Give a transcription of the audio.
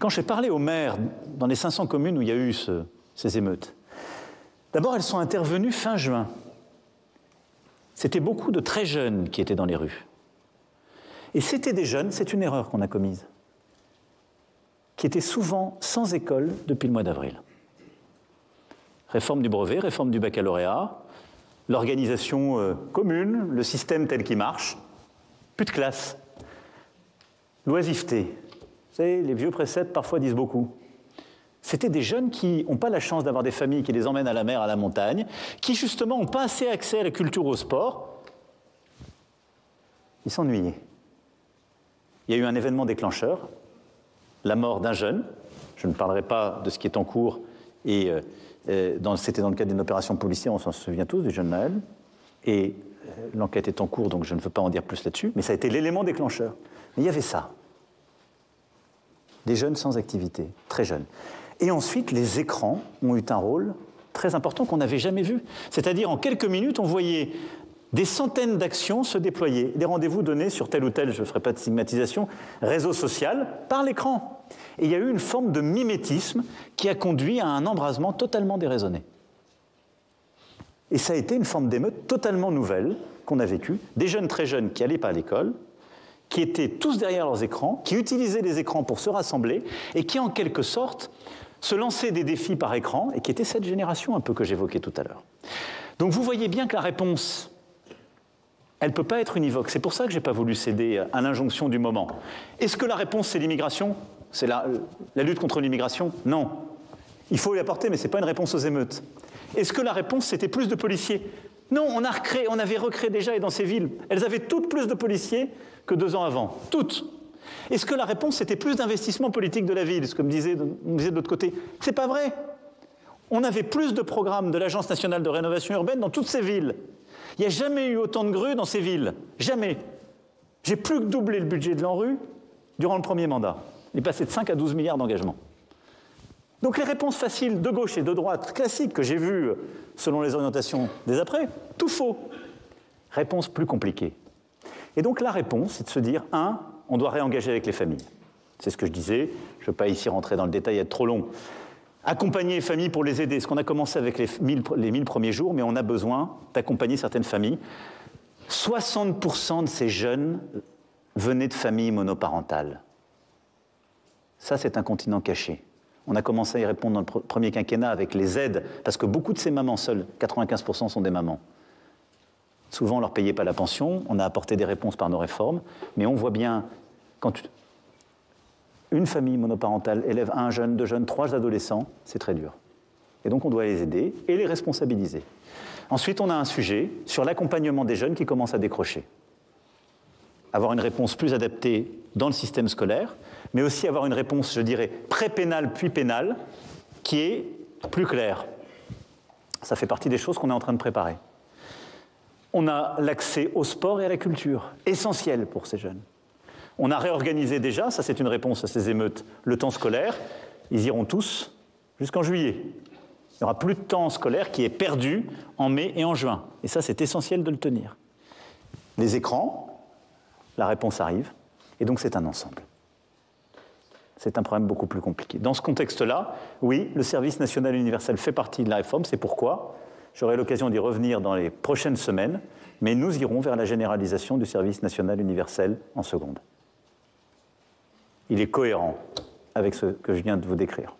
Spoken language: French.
quand j'ai parlé aux maires dans les 500 communes où il y a eu ces émeutes, d'abord, elles sont intervenues fin juin. C'était beaucoup de très jeunes qui étaient dans les rues. Et c'était des jeunes, c'est une erreur qu'on a commise, qui étaient souvent sans école depuis le mois d'avril. Réforme du brevet, réforme du baccalauréat, l'organisation commune, le système tel qu'il marche, plus de classe. L'oisiveté. Vous savez, les vieux préceptes parfois disent beaucoup. C'était des jeunes qui n'ont pas la chance d'avoir des familles qui les emmènent à la mer, à la montagne, qui justement n'ont pas assez accès à la culture, au sport. Ils s'ennuyaient. Il y a eu un événement déclencheur, la mort d'un jeune. Je ne parlerai pas de ce qui est en cours, et c'était dans le cadre d'une opération policière, on s'en souvient tous, du jeune Naël. Et l'enquête est en cours, donc je ne veux pas en dire plus là-dessus, mais ça a été l'élément déclencheur. Mais il y avait ça. Des jeunes sans activité, très jeunes. Et ensuite, les écrans ont eu un rôle très important qu'on n'avait jamais vu. C'est-à-dire, en quelques minutes, on voyait des centaines d'actions se déployer, des rendez-vous donnés sur tel ou tel, je ne ferai pas de stigmatisation, réseau social, par l'écran. Et il y a eu une forme de mimétisme qui a conduit à un embrasement totalement déraisonné. Et ça a été une forme d'émeute totalement nouvelle qu'on a vécue. Des jeunes très jeunes qui n'allaient pas à l'école, qui étaient tous derrière leurs écrans, qui utilisaient les écrans pour se rassembler et qui, en quelque sorte, se lançaient des défis par écran et qui étaient cette génération un peu que j'évoquais tout à l'heure. Donc vous voyez bien que la réponse, elle ne peut pas être univoque. C'est pour ça que je n'ai pas voulu céder à l'injonction du moment. Est-ce que la réponse, c'est l'immigration ? C'est la lutte contre l'immigration ? Non. Il faut y apporter, mais ce n'est pas une réponse aux émeutes. Est-ce que la réponse, c'était plus de policiers ? Non, on avait recréé déjà, et dans ces villes, elles avaient toutes plus de policiers que 2 ans avant. Toutes. Est-ce que la réponse, c'était plus d'investissement politique de la ville, ce que on me disait de l'autre côté ? C'est pas vrai. On avait plus de programmes de l'Agence nationale de rénovation urbaine dans toutes ces villes. Il n'y a jamais eu autant de grues dans ces villes. Jamais. J'ai plus que doublé le budget de l'ANRU durant le premier mandat. Il est passé de 5 à 12 milliards d'engagements. Donc les réponses faciles de gauche et de droite, classiques, que j'ai vues selon les orientations des après, tout faux. Réponse plus compliquée. Et donc la réponse, c'est de se dire, on doit réengager avec les familles. C'est ce que je disais, je ne veux pas ici rentrer dans le détail, être trop long. Accompagner les familles pour les aider, ce qu'on a commencé avec les 1000 premiers jours, mais on a besoin d'accompagner certaines familles. 60% de ces jeunes venaient de familles monoparentales. Ça, c'est un continent caché. On a commencé à y répondre dans le premier quinquennat avec les aides, parce que beaucoup de ces mamans seules, 95% sont des mamans. Souvent, on ne leur payait pas la pension, on a apporté des réponses par nos réformes, mais on voit bien, quand une famille monoparentale élève 1 jeune, 2 jeunes, 3 adolescents, c'est très dur. Et donc on doit les aider et les responsabiliser. Ensuite, on a un sujet sur l'accompagnement des jeunes qui commencent à décrocher. Avoir une réponse plus adaptée dans le système scolaire, mais aussi avoir une réponse, je dirais, pré-pénale puis pénale, qui est plus claire. Ça fait partie des choses qu'on est en train de préparer. On a l'accès au sport et à la culture, essentiel pour ces jeunes. On a réorganisé déjà, ça c'est une réponse à ces émeutes, le temps scolaire. Ils iront tous jusqu'en juillet. Il n'y aura plus de temps scolaire qui est perdu en mai et en juin. Et ça, c'est essentiel de le tenir. Les écrans, la réponse arrive, et donc c'est un ensemble. C'est un problème beaucoup plus compliqué. Dans ce contexte-là, oui, le service national universel fait partie de la réforme, c'est pourquoi j'aurai l'occasion d'y revenir dans les prochaines semaines, mais nous irons vers la généralisation du service national universel en seconde. Il est cohérent avec ce que je viens de vous décrire.